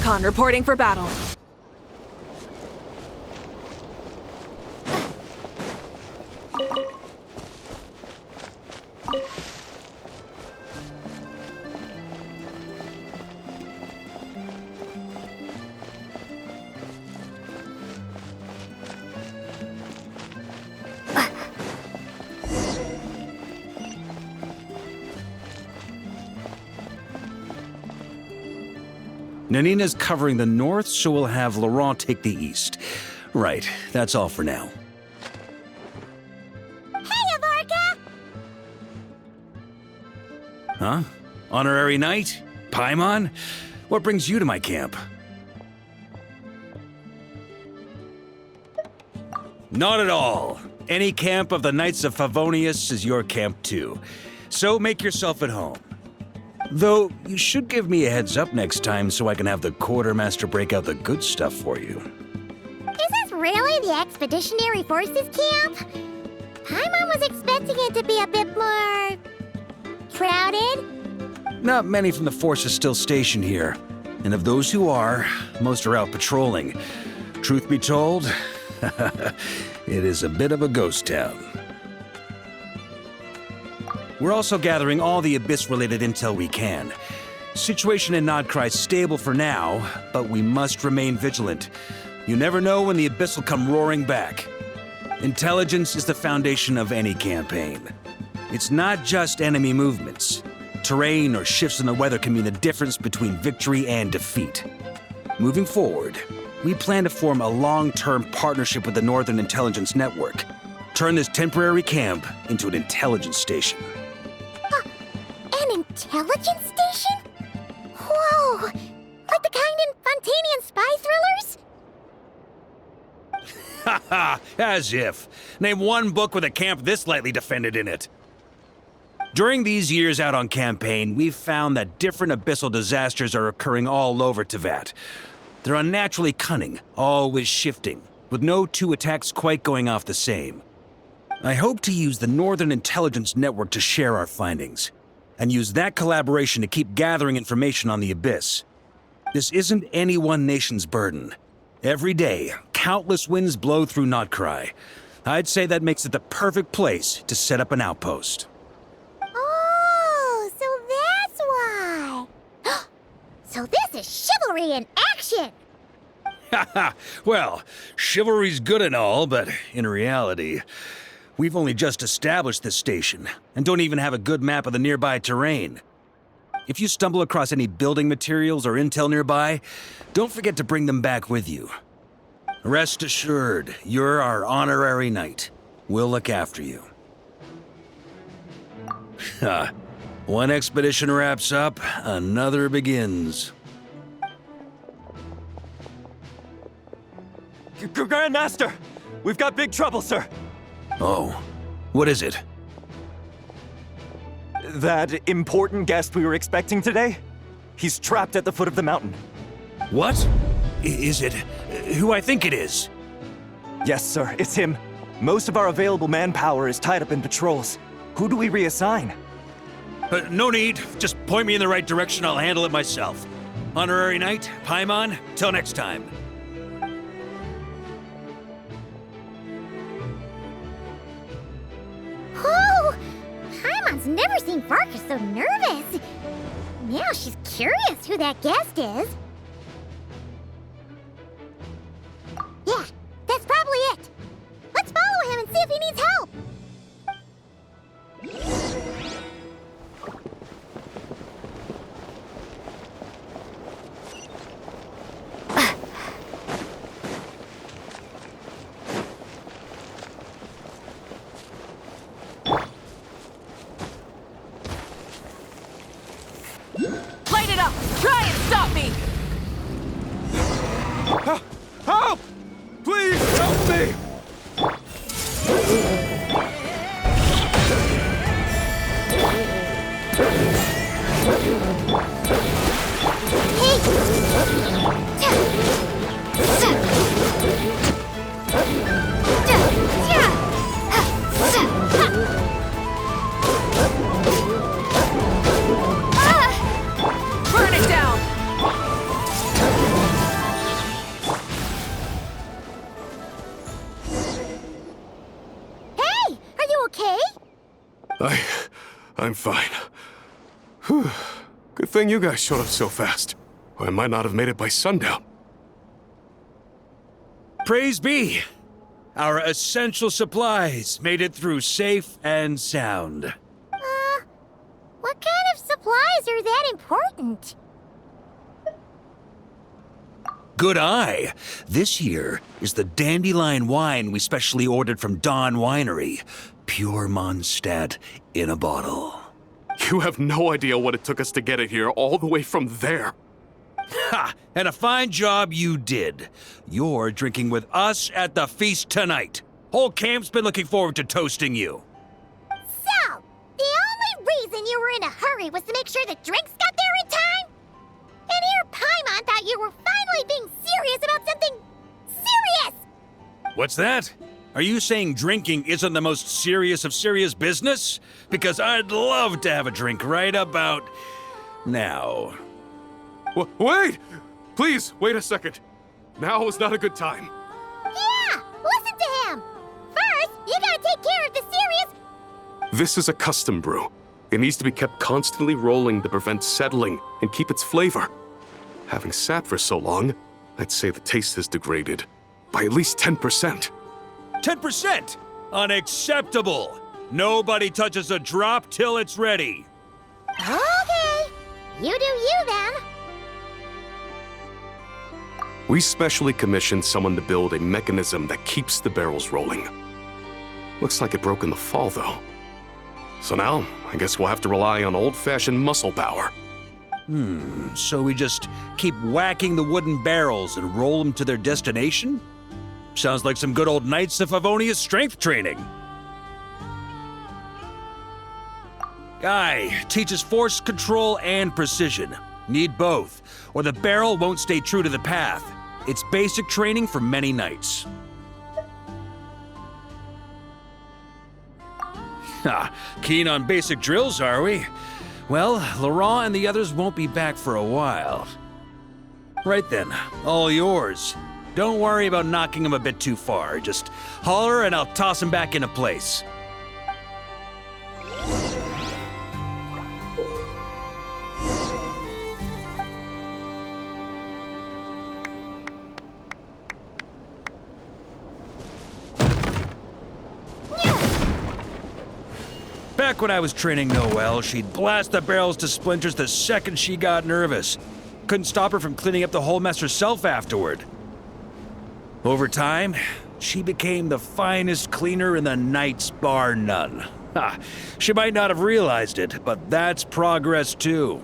Recon reporting for battle. Nanina's covering the north, so we'll have Laurent take the east. Right, that's all for now. Hey, Avarka! Huh? Honorary Knight? Paimon? What brings you to my camp? Not at all. Any camp of the Knights of Favonius is your camp too. So make yourself at home. Though, you should give me a heads up next time so I can have the Quartermaster break out the good stuff for you. Is this really the Expeditionary Forces camp? Paimon was expecting it to be a bit more... crowded? Not many from the force are still stationed here. And of those who are, most are out patrolling. Truth be told, it is a bit of a ghost town. We're also gathering all the Abyss-related intel we can. Situation in Nodcry's stable for now, but we must remain vigilant. You never know when the Abyss will come roaring back. Intelligence is the foundation of any campaign. It's not just enemy movements. Terrain or shifts in the weather can mean the difference between victory and defeat. Moving forward, we plan to form a long-term partnership with the Northern Intelligence Network. Turn this temporary camp into an intelligence station. An intelligence station? Whoa! Like the kind in Fontanian spy thrillers? Haha, as if. Name one book with a camp this lightly defended in it. During these years out on campaign, we've found that different abyssal disasters are occurring all over Teyvat. They're unnaturally cunning, always shifting, with no two attacks quite going off the same. I hope to use the Northern Intelligence Network to share our findings, and use that collaboration to keep gathering information on the Abyss. This isn't any one nation's burden. Every day, countless winds blow through Nodcry. I'd say that makes it the perfect place to set up an outpost. Oh, so that's why! So this is chivalry in action! Haha, well, chivalry's good and all, but in reality, we've only just established this station, and don't even have a good map of the nearby terrain. If you stumble across any building materials or intel nearby, don't forget to bring them back with you. Rest assured, you're our honorary knight. We'll look after you. One expedition wraps up, another begins. Grandmaster! We've got big trouble, sir! Oh, what is it? That important guest we were expecting today? He's trapped at the foot of the mountain. What? Is it who I think it is? Yes, sir, it's him. Most of our available manpower is tied up in patrols. Who do we reassign? No need. Just point me in the right direction, I'll handle it myself. Honorary Knight, Paimon, till next time. Oh! Paimon's never seen Varka so nervous. Now she's curious who that guest is. Yeah, that's probably it. Let's follow him and see if he needs help. Light it up! Try and stop me! Help! Please help me! okay? I'm fine. Whew. Good thing you guys showed up so fast. Or I might not have made it by sundown. Praise be! Our essential supplies made it through safe and sound. What kind of supplies are that important? Good eye. This here is the dandelion wine we specially ordered from Dawn Winery. Pure Mondstadt in a bottle. You have no idea what it took us to get it here all the way from there. Ha! And a fine job you did. You're drinking with us at the feast tonight. Whole camp's been looking forward to toasting you. So, the only reason you were in a hurry was to make sure the drinks got there in time? And here Paimon thought you were finally being serious about something serious! What's that? Are you saying drinking isn't the most serious of serious business? Because I'd love to have a drink right about now. Wait! Please, wait a second. Now is not a good time. Yeah! Listen to him! First, you gotta take care of the serious... This is a custom brew. It needs to be kept constantly rolling to prevent settling and keep its flavor. Having sat for so long, I'd say the taste has degraded by at least 10%. 10%! Unacceptable! Nobody touches a drop till it's ready. Okay. You do you, then. We specially commissioned someone to build a mechanism that keeps the barrels rolling. Looks like it broke in the fall, though. So now, I guess we'll have to rely on old-fashioned muscle power. So we just keep whacking the wooden barrels and roll them to their destination? Sounds like some good old Knights of Favonia's strength training. Guy teaches force control and precision. Need both, or the barrel won't stay true to the path. It's basic training for many knights. Ha, keen on basic drills, are we? Well, Laurent and the others won't be back for a while. Right then, all yours. Don't worry about knocking him a bit too far. Just holler and I'll toss him back into place. Back when I was training Noelle, she'd blast the barrels to splinters the second she got nervous. Couldn't stop her from cleaning up the whole mess herself afterward. Over time, she became the finest cleaner in the Knights, bar none. Ha! She might not have realized it, but that's progress too.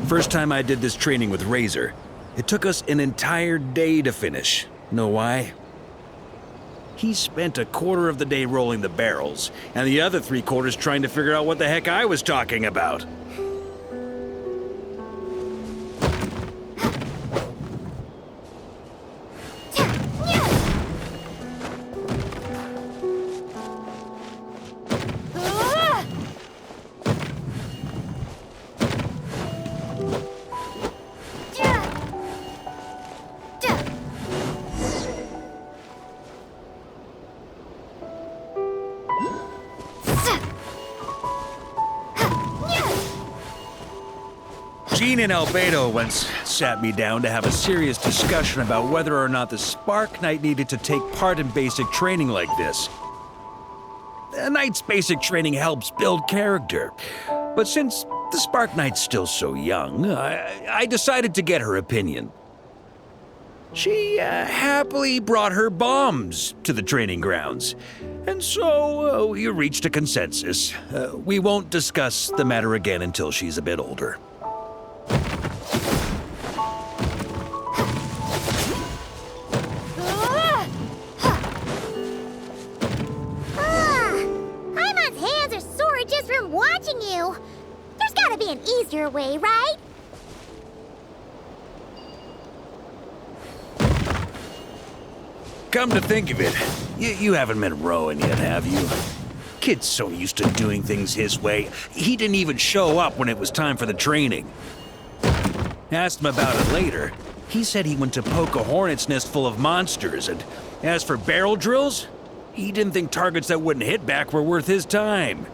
First time I did this training with Razor, it took us an entire day to finish. Know why? He spent a quarter of the day rolling the barrels, and the other 3/4 trying to figure out what the heck I was talking about. Jean and Albedo once sat me down to have a serious discussion about whether or not the Spark Knight needed to take part in basic training like this. A Knight's basic training helps build character, but since the Spark Knight's still so young, I decided to get her opinion. She happily brought her bombs to the training grounds, and so we reached a consensus. We won't discuss the matter again until she's a bit older. Paimon's hands are sore just from watching you. There's gotta be an easier way, right? Come to think of it, you haven't met Rowan yet, have you? Kid's so used to doing things his way, he didn't even show up when it was time for the training. Asked him about it later. He said he went to poke a hornet's nest full of monsters, and as for barrel drills, he didn't think targets that wouldn't hit back were worth his time.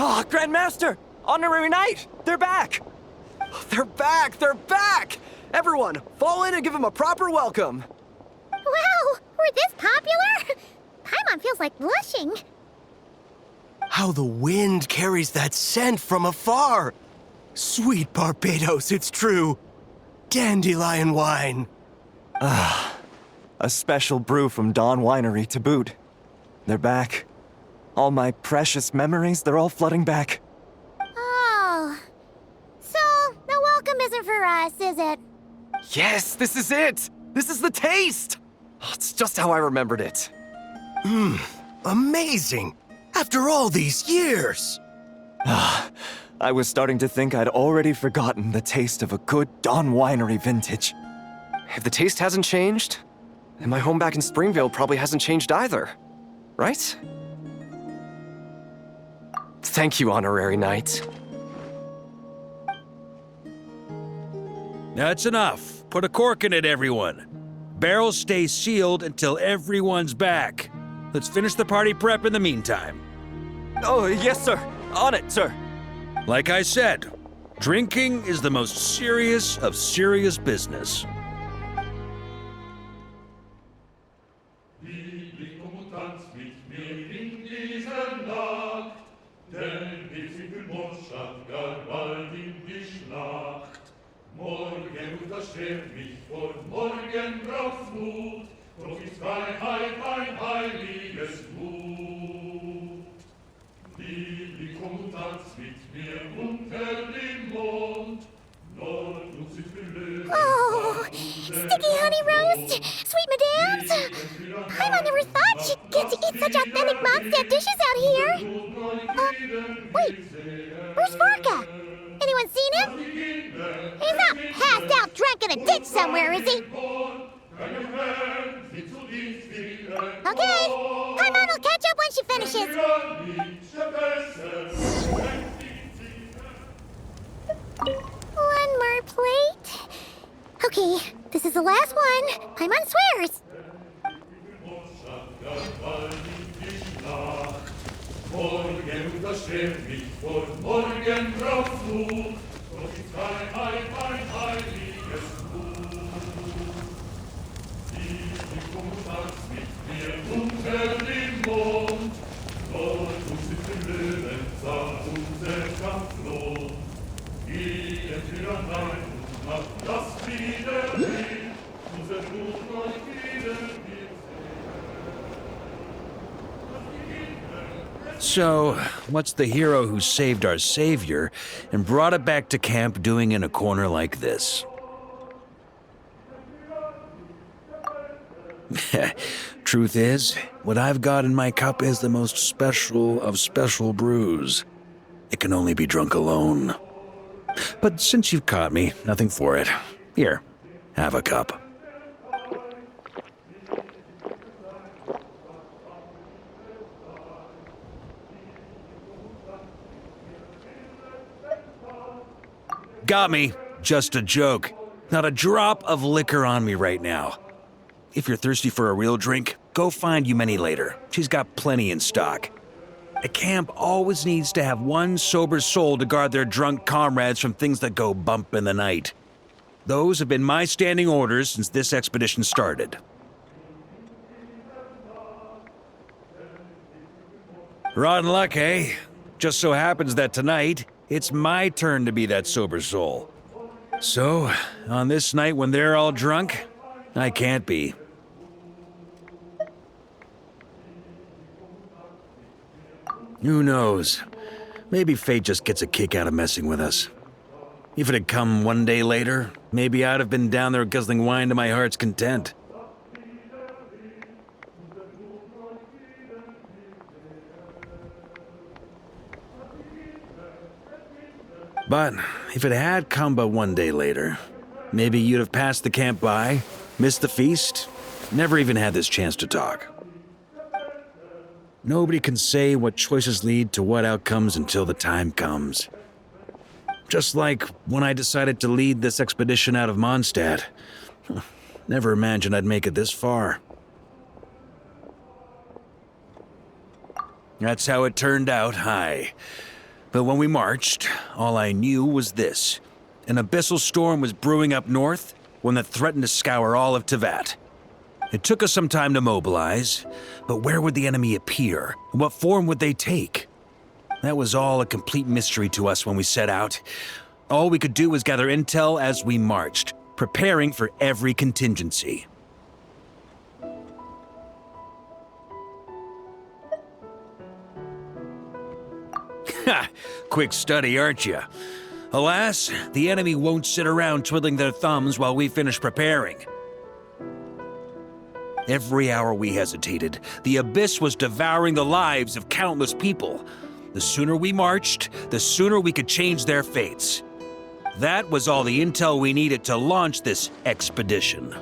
Ah, Grandmaster! Honorary Knight! They're back! They're back! They're back! Everyone, fall in and give them a proper welcome. Wow, we're this popular? Paimon feels like blushing. How the wind carries that scent from afar. Sweet Barbados, it's true. Dandelion wine. A special brew from Dawn Winery to boot. They're back. All my precious memories, they're all flooding back. Oh. So, the welcome isn't for us, is it? Yes, this is it! This is the taste! Oh, it's just how I remembered it. Amazing! After all these years! I was starting to think I'd already forgotten the taste of a good Dawn Winery vintage. If the taste hasn't changed, then my home back in Springville probably hasn't changed either. Right? Thank you, Honorary Knight. That's enough. Put a cork in it, everyone. Barrels stay sealed until everyone's back. Let's finish the party prep in the meantime. Oh, yes, sir. On it, sir. Like I said, drinking is the most serious of serious business. Morgen untersteht mich vor morgen braucht's Mut, doch ist Freiheit ein heiliges Blut. Liebling, komm und tanz mit mir unter dem Mond, Nord und Süd für Löwen. Oh, sticky honey roast! Sweet madams! Paimon never thought she'd get to eat such authentic Mondstadt dishes out here! Wait, where's Vorka? Anyone seen him? He's not passed out drunk in a ditch somewhere, is he? Okay, Paimon will catch up when she finishes. One more plate. Okay, this is the last one. Paimon swears. Morgen untersteht mich vor morgen braucht's Mut, doch ist Freiheit ein heiliges Blut. Liebling, komm und tanz mit mir unter dem Mond, Nord und Süd für Löwen zahlt unser Kampflohn. Gehen wir an Wein und macht das wieder hin, unser Blut euch wieder wird. So, what's the hero who saved our savior and brought it back to camp doing in a corner like this? Truth is, what I've got in my cup is the most special of special brews. It can only be drunk alone. But since you've caught me, nothing for it. Here, have a cup. Got me. Just a joke. Not a drop of liquor on me right now. If you're thirsty for a real drink, go find Yumeni later. She's got plenty in stock. A camp always needs to have one sober soul to guard their drunk comrades from things that go bump in the night. Those have been my standing orders since this expedition started. Rotten luck, eh? Just so happens that tonight, it's my turn to be that sober soul. So, on this night when they're all drunk, I can't be. Who knows? Maybe fate just gets a kick out of messing with us. If it had come one day later, maybe I'd have been down there guzzling wine to my heart's content. But if it had come but one day later, maybe you'd have passed the camp by, missed the feast, never even had this chance to talk. Nobody can say what choices lead to what outcomes until the time comes. Just like when I decided to lead this expedition out of Mondstadt. Never imagined I'd make it this far. That's how it turned out, aye. But when we marched, all I knew was this. An abyssal storm was brewing up north, one that threatened to scour all of Tevat. It took us some time to mobilize, but where would the enemy appear? And what form would they take? That was all a complete mystery to us when we set out. All we could do was gather intel as we marched, preparing for every contingency. Ha! Quick study, aren't you? Alas, the enemy won't sit around twiddling their thumbs while we finish preparing. Every hour we hesitated, the abyss was devouring the lives of countless people. The sooner we marched, the sooner we could change their fates. That was all the intel we needed to launch this expedition.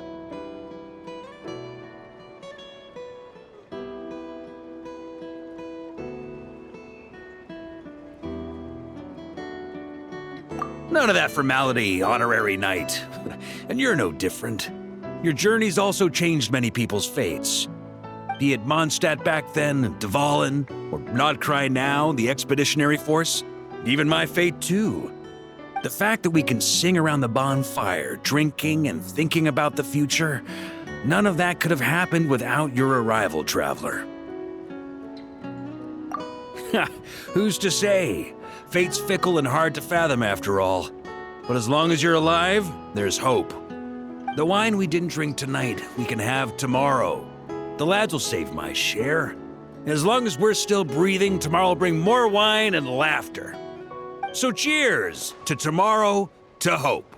None of that formality, honorary knight. And you're no different. Your journey's also changed many people's fates. Be it Mondstadt back then, Dvalin, or Nodcry now, the expeditionary force. Even my fate too. The fact that we can sing around the bonfire, drinking and thinking about the future, none of that could have happened without your arrival, traveler. Who's to say? Fate's fickle and hard to fathom after all. But as long as you're alive, there's hope. The wine we didn't drink tonight, we can have tomorrow. The lads will save my share. As long as we're still breathing, tomorrow will bring more wine and laughter. So cheers to tomorrow, to hope.